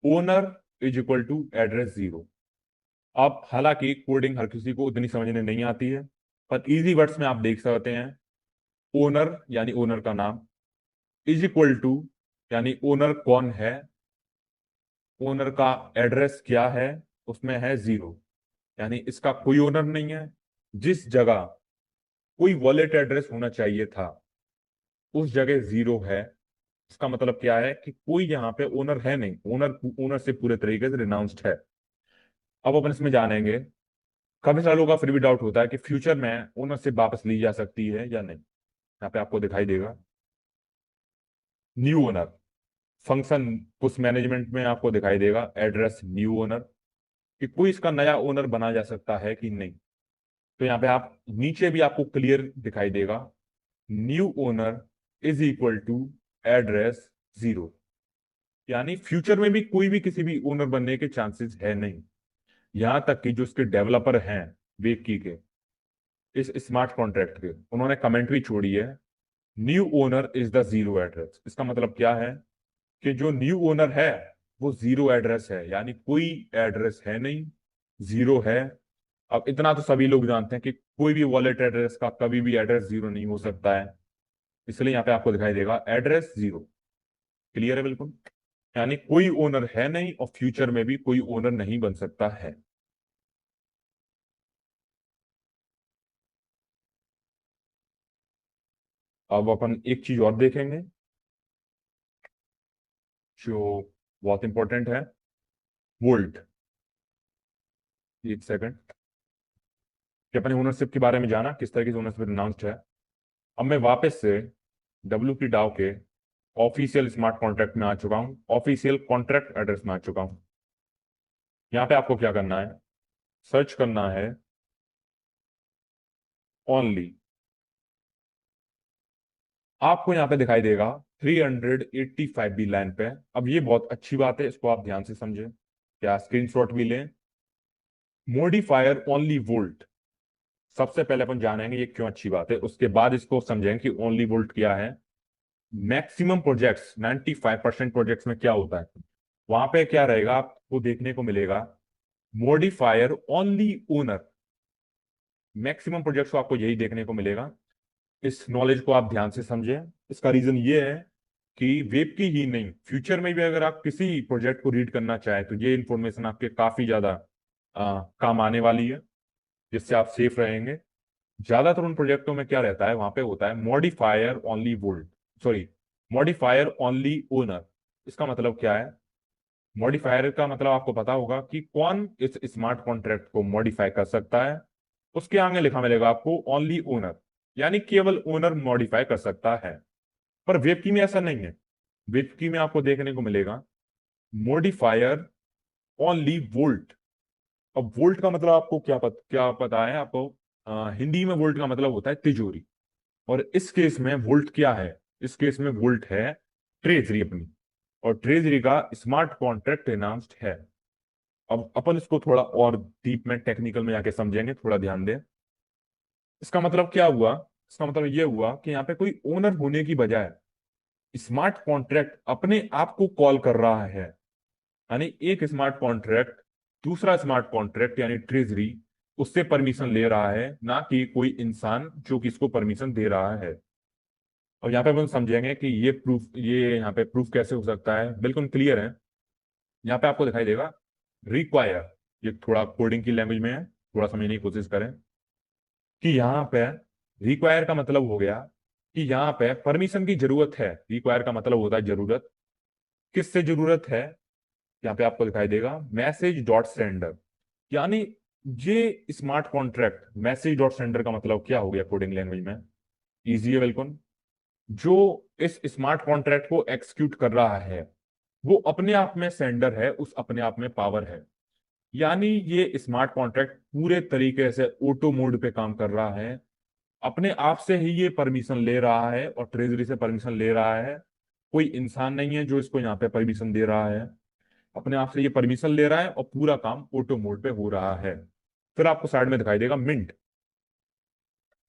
Speaker 1: owner is equal to address zero. अब हालांकि कोडिंग हर किसी को उतनी समझने नहीं आती है, पर इजी वर्ड्स में आप देख सकते हैं ओनर यानी ओनर का नाम, इज इक्वल टू यानी ओनर कौन है, ओनर का एड्रेस क्या है, उसमें है जीरो, यानी इसका कोई ओनर नहीं है। जिस जगह कोई वॉलेट एड्रेस होना चाहिए था उस जगह जीरो है। इसका मतलब क्या है कि कोई यहाँ पे ओनर है नहीं, ओनर ओनर से पूरे तरीके से रिनाउंस्ड है। अब अपन इसमें जानेंगे, काफी सारे लोगों का फिर भी डाउट होता है कि फ्यूचर में ओनरशिप वापस ली जा सकती है या नहीं। यहाँ पे आपको दिखाई देगा न्यू ओनर फंक्शन, उस मैनेजमेंट में आपको दिखाई देगा एड्रेस न्यू ओनर, कि कोई इसका नया ओनर बना जा सकता है कि नहीं। तो यहाँ पे आप नीचे भी आपको क्लियर दिखाई देगा new owner is equal to address zero, यानी फ्यूचर में भी कोई भी किसी भी ओनर बनने के चांसेस है नहीं। यहां तक कि जो उसके डेवलपर हैं वेबकी के, इस स्मार्ट कॉन्ट्रैक्ट के, उन्होंने कमेंट भी छोड़ी है new owner is the zero address. इसका मतलब क्या है कि जो न्यू ओनर है वो जीरो एड्रेस है, यानी कोई एड्रेस है नहीं, जीरो है। अब इतना तो सभी लोग जानते हैं कि कोई भी वॉलेट एड्रेस का कभी भी एड्रेस जीरो नहीं हो सकता है, इसलिए यहाँ पे आपको दिखाई देगा एड्रेस जीरो। क्लियर है बिल्कुल, यानी कोई ओनर है नहीं और फ्यूचर में भी कोई ओनर नहीं बन सकता है। अब अपन एक चीज और देखेंगे जो बहुत इंपॉर्टेंट है, वोल्ट। एक सेकंड, कि अपने ओनरशिप के बारे में जाना किस तरह की ओनरशिप अनाउंस्ड है। अब मैं वापस से WP डाउ के ऑफिशियल स्मार्ट कॉन्ट्रैक्ट में आ चुका हूं, ऑफिशियल कॉन्ट्रैक्ट एड्रेस में आ चुका हूं। यहाँ पे आपको क्या करना है, सर्च करना है ओनली। आपको यहाँ पे दिखाई देगा 385 बी लाइन पे। अब ये बहुत अच्छी बात है, इसको आप ध्यान से समझें, क्या स्क्रीनशॉट भी लें। मॉडिफायर ओनली वोल्ट, सबसे पहले अपन जानेंगे ये क्यों अच्छी बात है, उसके बाद इसको समझेंगे कि ओनली वोल्ट क्या है। मैक्सिमम प्रोजेक्ट्स 95% प्रोजेक्ट्स में क्या होता है, वहां पे क्या रहेगा आपको देखने को मिलेगा modifier only owner. Maximum projects को आपको यही देखने को मिलेगा। इस नॉलेज को आप ध्यान से समझें। इसका रीजन ये है कि वेब की ही नहीं, फ्यूचर में भी अगर आप किसी प्रोजेक्ट को रीड करना चाहें तो ये इंफॉर्मेशन आपके काफी ज्यादा काम आने वाली है, जिससे आप सेफ रहेंगे। ज्यादातर उन प्रोजेक्टों में क्या रहता है, वहां पे होता है modifier only volt, sorry, modifier only owner. इसका मतलब क्या है, मॉडिफायर का मतलब आपको पता होगा कि कौन इस स्मार्ट कॉन्ट्रैक्ट को मॉडिफाई कर सकता है। उसके आगे लिखा मिलेगा आपको ओनली ओनर, यानी केवल ओनर मॉडिफाई कर सकता है। पर वेबकी में ऐसा नहीं है। वेबकी में आपको देखने को मिलेगा मॉडिफायर ओनली वोल्ट। अब वोल्ट का मतलब आपको क्या पता है आपको, हिंदी में वोल्ट का मतलब होता है तिजोरी। और इस केस में वोल्ट क्या है, इस केस में वोल्ट है ट्रेजरी अपनी, और ट्रेजरी का स्मार्ट कॉन्ट्रैक्ट अनाउंस्ड है। अब अपन इसको थोड़ा और डीप में टेक्निकल में जाके समझेंगे, थोड़ा ध्यान दें। इसका मतलब क्या हुआ, इसका मतलब ये हुआ कि यहाँ पे कोई ओनर होने की बजाय स्मार्ट कॉन्ट्रैक्ट अपने आप को कॉल कर रहा है, यानी एक स्मार्ट कॉन्ट्रैक्ट दूसरा स्मार्ट कॉन्ट्रैक्ट यानी ट्रेजरी उससे परमिशन ले रहा है, ना कि कोई इंसान जो कि इसको परमिशन दे रहा है। और यहाँ पे अपन समझेंगे कि ये यहाँ पे प्रूफ कैसे हो सकता है, बिल्कुल क्लियर है। यहाँ पे आपको दिखाई देगा रिक्वायर, ये थोड़ा कोडिंग की लैंग्वेज में है, थोड़ा समझने की कोशिश करें। कि यहाँ पे रिक्वायर का मतलब हो गया कि यहाँ पे परमिशन की जरूरत है। रिक्वायर का मतलब होता है जरूरत, किससे जरूरत है, यहाँ पे आपको दिखाई देगा मैसेज डॉट सेंडर, यानी ये smart contract message dot sender का मतलब क्या हो गया कोडिंग लैंग्वेज में? इजी है बिल्कुल। जो इस स्मार्ट कॉन्ट्रैक्ट को एक्सिक्यूट कर रहा है वो अपने आप में सेंडर है, उस अपने आप में पावर है। यानी ये स्मार्ट कॉन्ट्रैक्ट पूरे तरीके से ऑटो मोड पे काम कर रहा है। अपने आप से ही ये परमिशन ले रहा है और ट्रेजरी से परमिशन ले रहा है। कोई इंसान नहीं है जो इसको यहाँ पे परमिशन दे रहा है। अपने आप से ये परमिशन ले रहा है और पूरा काम ऑटो मोड पे हो रहा है। फिर आपको साइड में दिखाई देगा मिंट।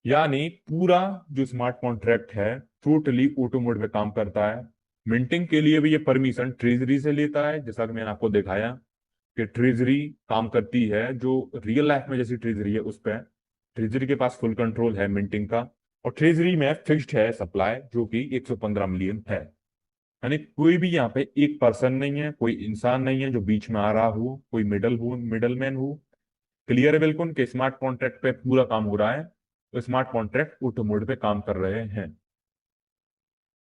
Speaker 1: यानी पूरा जो स्मार्ट कॉन्ट्रैक्ट है टोटली ऑटो मोड पे काम करता है। मिंटिंग के लिए भी ये परमिशन ट्रेजरी से लेता है, जैसा कि मैंने आपको दिखाया कि ट्रेजरी काम करती है जो रियल लाइफ में जैसी ट्रेजरी है उस पर ट्रेजरी के पास फुल कंट्रोल है मिंटिंग का। और ट्रेजरी में फिक्स्ड है सप्लाई जो कि 115 मिलियन है। यानी कोई भी यहाँ पे एक पर्सन नहीं है, कोई इंसान नहीं है जो बीच में आ रहा हो, कोई मिडल मैन हो। क्लियर है बिल्कुल कि स्मार्ट कॉन्ट्रैक्ट पे पूरा काम हो रहा है। तो स्मार्ट कॉन्ट्रैक्ट ऑटो मोड पे काम कर रहे हैं।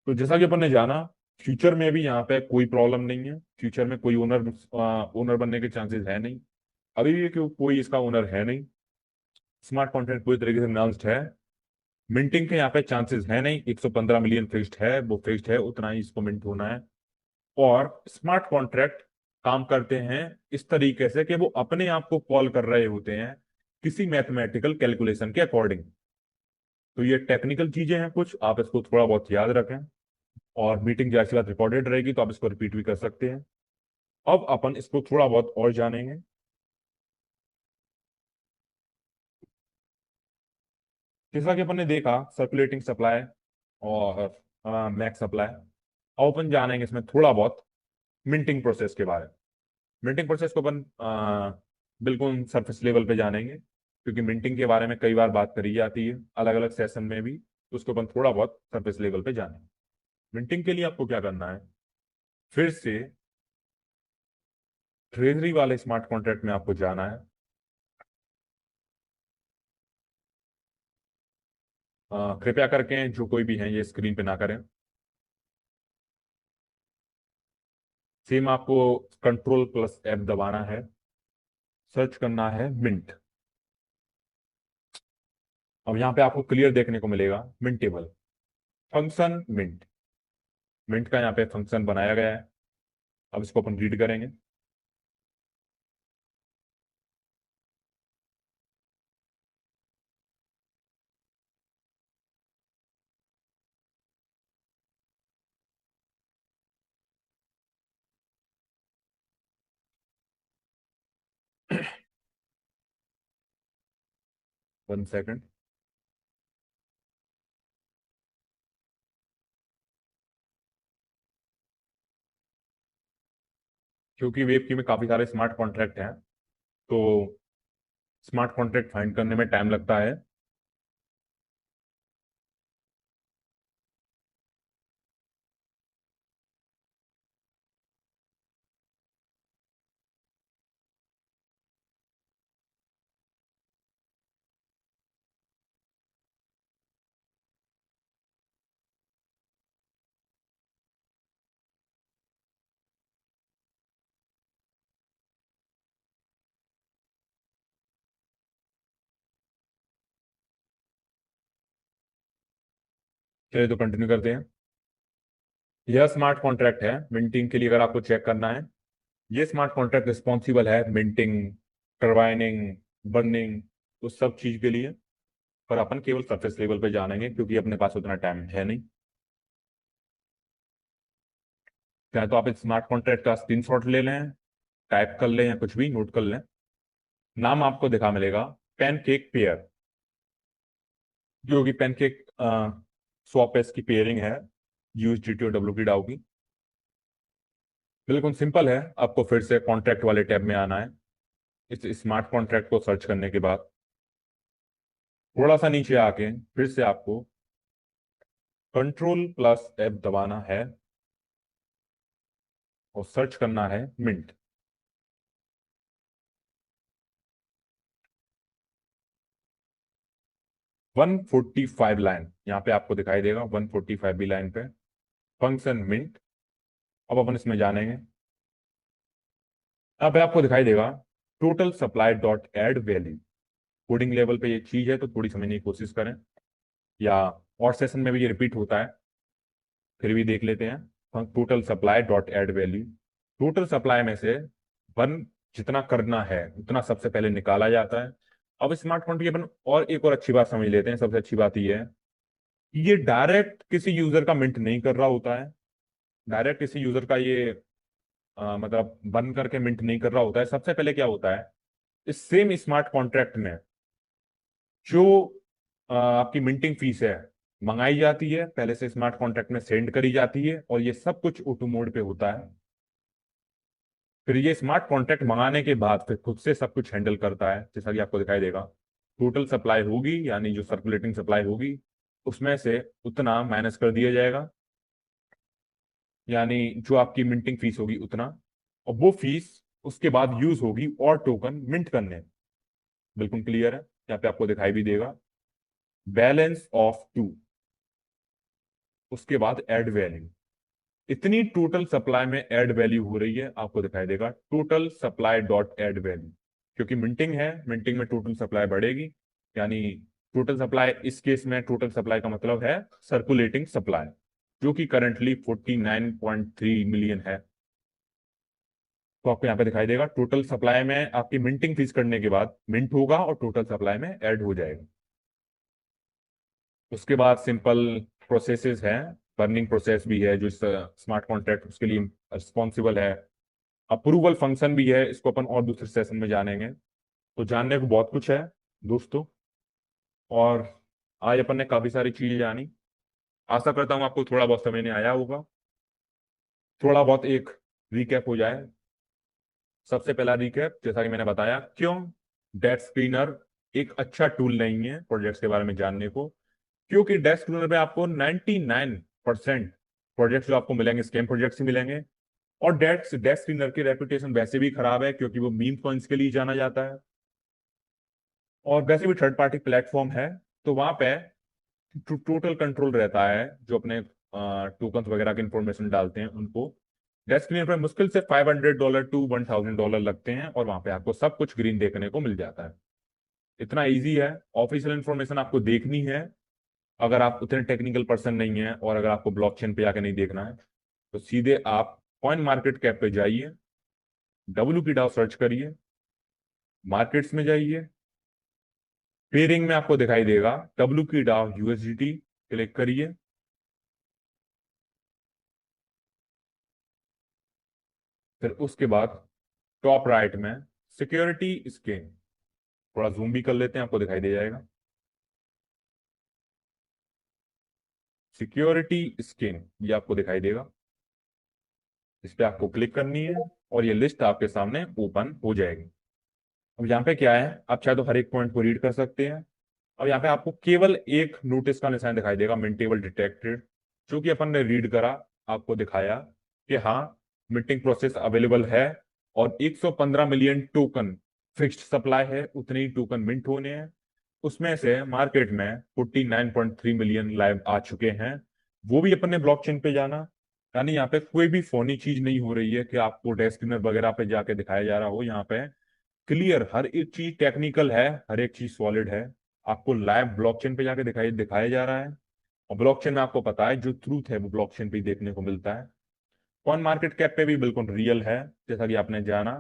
Speaker 1: तो जैसा कि अपन ने जाना फ्यूचर में भी यहाँ पे कोई प्रॉब्लम नहीं है। फ्यूचर में कोई ओनर बनने के चांसेस है नहीं। अभी भी कोई इसका ओनर है नहीं। स्मार्ट कॉन्ट्रैक्ट पूरी तरीके से अनाउंस्ड है। मिंटिंग के यहाँ पे चांसेस है नहीं। 115 मिलियन फिक्स्ड है, वो फिक्स्ड है, उतना ही इसको मिंट होना है। और स्मार्ट कॉन्ट्रैक्ट काम करते हैं इस तरीके से कि वो अपने आप को कॉल कर रहे होते हैं किसी मैथमेटिकल कैलकुलेशन के अकॉर्डिंग। तो ये टेक्निकल चीजें हैं कुछ, आप इसको थोड़ा बहुत याद रखें। और मीटिंग जाहिर सी बात रिकॉर्डेड रहेगी तो आप इसको रिपीट भी कर सकते हैं। अब अपन इसको थोड़ा बहुत और जानेंगे। जैसा कि अपन ने देखा सर्कुलेटिंग सप्लाई और मैक्स सप्लाई। अब अपन जानेंगे इसमें थोड़ा बहुत मिंटिंग प्रोसेस के बारे में। मिंटिंग प्रोसेस को अपन बिल्कुल सरफेस लेवल पे जानेंगे क्योंकि मिंटिंग के बारे में कई बार बात करी जाती है अलग अलग सेशन में भी। तो उसको अपन थोड़ा बहुत सरफेस लेवल पे जानेंगे। मिंटिंग के लिए आपको क्या करना है, फिर से ट्रेजरी वाले स्मार्ट कॉन्ट्रैक्ट में आपको जाना है। कृपया करके जो कोई भी है ये स्क्रीन पे ना करें। सेम आपको कंट्रोल प्लस एफ दबाना है। सर्च करना है मिंट। अब यहाँ पे आपको क्लियर देखने को मिलेगा मिंटेबल फंक्शन मिंट। मिंट का यहाँ पे फंक्शन बनाया गया है। अब इसको अपन रीड करेंगे। 1 सेकंड। क्योंकि वेब की में काफी सारे स्मार्ट कॉन्ट्रैक्ट हैं तो स्मार्ट कॉन्ट्रैक्ट फाइंड करने में टाइम लगता है। चलिए तो कंटिन्यू करते हैं। यह स्मार्ट कॉन्ट्रैक्ट है मिंटिंग के लिए, अगर आपको चेक करना है। ये स्मार्ट कॉन्ट्रैक्ट रिस्पॉन्सिबल है मिंटिंग, टर्बाइनिंग, बर्निंग, उस सब चीज के लिए। पर अपन केवल सरफेस लेवल पे जानेंगे क्योंकि अपने पास उतना टाइम है नहीं। चाहे तो आप इस स्मार्ट कॉन्ट्रैक्ट का स्क्रीनशॉट ले लें, टाइप कर लें या कुछ भी नोट कर लें। नाम आपको दिखा मिलेगा पैनकेक पेयर, जो कि पैनकेक स्वैप की पेयरिंग है यूएसडीटी और डब्ल्यू डाउ की। बिल्कुल सिंपल है। आपको फिर से कॉन्ट्रैक्ट वाले टैब में आना है। इस स्मार्ट कॉन्ट्रैक्ट को सर्च करने के बाद थोड़ा सा नीचे आके फिर से आपको कंट्रोल प्लस एफ दबाना है और सर्च करना है मिंट। 145 लाइन यहाँ पे आपको दिखाई देगा, 145 भी लाइन पे फंक्शन मिंट। अब अपन इसमें जानेंगे। यहाँ पे आपको दिखाई देगा total supply dot add value. Coding level पे ये चीज है तो थोड़ी समझने की कोशिश करें, या और सेशन में भी ये रिपीट होता है, फिर भी देख लेते हैं। Total supply dot add value, total supply में से वन जितना करना है उतना सबसे पहले निकाला जाता है। अब स्मार्ट कॉन्ट्रैक्ट की अपन और एक और अच्छी बात समझ लेते हैं। सबसे अच्छी बात ये है कि ये डायरेक्ट किसी यूजर का मिंट नहीं कर रहा होता है। डायरेक्ट किसी यूजर का ये मतलब बंद करके मिंट नहीं कर रहा होता है। सबसे पहले क्या होता है, इस सेम स्मार्ट कॉन्ट्रैक्ट में जो आपकी मिंटिंग फीस है मंगाई जाती है, पहले से स्मार्ट कॉन्ट्रैक्ट में सेंड करी जाती है, और ये सब कुछ ऑटो मोड पे होता है। फिर ये स्मार्ट कॉन्ट्रैक्ट मंगाने के बाद फिर खुद से सब कुछ हैंडल करता है, जैसा कि आपको दिखाई देगा। टोटल सप्लाई होगी यानी जो सर्कुलेटिंग सप्लाई होगी उसमें से उतना माइनस कर दिया जाएगा, यानी जो आपकी मिंटिंग फीस होगी उतना, और वो फीस उसके बाद यूज होगी और टोकन मिंट करने में। बिल्कुल क्लियर है, यहाँ पे आपको दिखाई भी देगा बैलेंस ऑफ टू, उसके बाद एड वैल्यू। इतनी टोटल सप्लाई में ऐड वैल्यू हो रही है, आपको दिखाई देगा total supply dot add value. क्योंकि मिंटिंग है, मिंटिंग में टोटल सप्लाई बढ़ेगी, यानी टोटल सप्लाई, इस केस में टोटल सप्लाई का मतलब है सर्कुलेटिंग सप्लाई, जो कि करंटली 49.3 मिलियन है। तो आपको यहाँ पे दिखाई देगा टोटल सप्लाई में आपकी मिंटिंग फीस करने के बाद मिंट होगा और टोटल सप्लाई में ऐड हो जाएगा। उसके बाद सिंपल प्रोसेसेस हैं, बर्निंग प्रोसेस भी है जो स्मार्ट कॉन्ट्रैक्ट उसके लिए रिस्पॉन्सिबल है। अप्रूवल फंक्शन भी है, इसको अपन और दूसरे सेशन में जानेंगे। तो जानने को बहुत कुछ है दोस्तों, और आज अपन ने काफी सारी चीजें जानी। आशा करता हूँ आपको थोड़ा बहुत समझ में आया होगा। थोड़ा बहुत एक रिकैप हो जाए। सबसे पहला रिकैप, जैसा कि मैंने बताया, क्यों डेस्क स्क्रीनर एक अच्छा टूल नहीं है प्रोजेक्ट्स के बारे में जानने को। क्योंकि डेस्क स्क्रीनर पे आपको 99% प्रोजेक्ट्स जो आपको मिलेंगे स्कैम प्रोजेक्ट्स ही मिलेंगे। और डेस्क डेस्क स्क्रीनर की रेपुटेशन वैसे भी खराब है, क्योंकि वो मीम कॉइन्स के लिए जाना जाता है, और वैसे भी थर्ड पार्टी प्लेटफॉर्म है। तो वहां पे टोटल कंट्रोल रहता है, जो अपने टोकन वगैरह की इंफॉर्मेशन डालते हैं उनको। डेस्क स्क्रीनर पर मुश्किल से $500 टू $1,000 लगते हैं, और वहां पे आपको सब कुछ ग्रीन देखने को मिल जाता है। इतना इजी है। ऑफिशियल इंफॉर्मेशन आपको देखनी है, अगर आप उतने टेक्निकल पर्सन नहीं है, और अगर आपको ब्लॉकचेन पे जाके नहीं देखना है, तो सीधे आप कॉइन मार्केट कैप पे जाइए, डब्ल्यू की डाउ सर्च करिए, मार्केट्स में जाइए, पेयरिंग में आपको दिखाई देगा डब्ल्यू की डाउ यूएसडीटी, क्लिक करिए। फिर उसके बाद टॉप राइट में सिक्योरिटी स्कैन, थोड़ा जूम भी कर लेते हैं, आपको दिखाई दे जाएगा सिक्योरिटी स्कैन, ये आपको दिखाई देगा। इस पे आपको क्लिक करनी है और ये लिस्ट आपके सामने ओपन हो जाएगी। अब यहाँ पे क्या है, आप चाहे तो हर एक पॉइंट को रीड कर सकते हैं। अब यहाँ पे आपको केवल एक नोटिस का निशान दिखाई देगा, मिंटेबल डिटेक्टेड, जो कि अपन ने रीड करा, आपको दिखाया कि हाँ मिंटिंग प्रोसेस अवेलेबल है, और 115 मिलियन टोकन फिक्स्ड सप्लाई है, उतने ही टोकन मिंट होने हैं। उसमें से मार्केट में 49.3 मिलियन लाइव आ चुके हैं, वो भी अपन ने ब्लॉकचेन पे जाना। यानी यहाँ पे कोई भी फोनी चीज नहीं हो रही है कि आपको डेस्क वगैरह पे जाके दिखाया जा रहा हो। यहाँ पे क्लियर हर एक चीज टेक्निकल है, हर एक चीज सॉलिड है, आपको लाइव ब्लॉकचेन पे जाके दिखाई दिखाया जा रहा है। और ब्लॉकचेन में आपको पता है जो ट्रूथ है वो ब्लॉकचेन पे ही देखने को मिलता है। कॉइन मार्केट कैप पे भी बिल्कुल रियल है, जैसा कि आपने जाना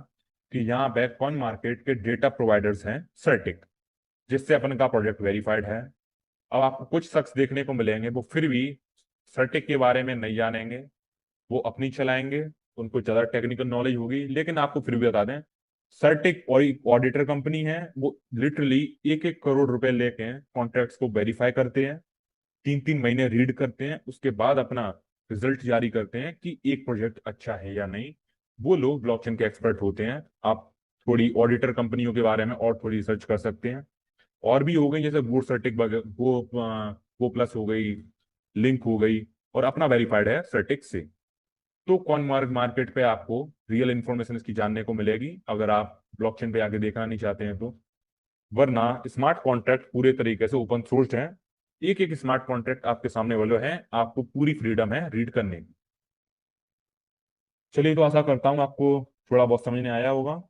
Speaker 1: कि यहाँ पे कॉइन मार्केट के डेटा प्रोवाइडर्स हैं सर्टिक, जिससे अपन का प्रोजेक्ट वेरीफाइड है। अब आपको कुछ शख्स देखने को मिलेंगे वो फिर भी सर्टिक के बारे में नहीं जानेंगे, वो अपनी चलाएंगे, उनको ज्यादा टेक्निकल नॉलेज होगी। लेकिन आपको फिर भी बता दें, सर्टिक और ऑडिटर कंपनी है, वो लिटरली 1-1 करोड़ रुपए लेके कॉन्ट्रैक्ट्स को वेरीफाई करते हैं, 3-3 महीने रीड करते हैं, उसके बाद अपना रिजल्ट जारी करते हैं कि एक प्रोजेक्ट अच्छा है या नहीं। वो लोग ब्लॉकचेन के एक्सपर्ट होते हैं। आप थोड़ी ऑडिटर कंपनियों के बारे में और थोड़ी रिसर्च कर सकते हैं। और भी हो गई जैसे गो सर्टिक, गो प्लस हो गई, लिंक हो गई, और अपना वेरीफाइड है सर्टिक से। तो कॉइन मार्केट पे आपको रियल इंफॉर्मेशन इसकी जानने को मिलेगी, अगर आप ब्लॉकचेन पे आगे देखना नहीं चाहते हैं तो। वरना स्मार्ट कॉन्ट्रैक्ट पूरे तरीके से ओपन सोर्स है, एक एक स्मार्ट कॉन्ट्रैक्ट आपके सामने अवेलेबल है, आपको पूरी फ्रीडम है रीड करने की। चलिए, तो आशा करता हूँ आपको थोड़ा बहुत समझ में आया होगा।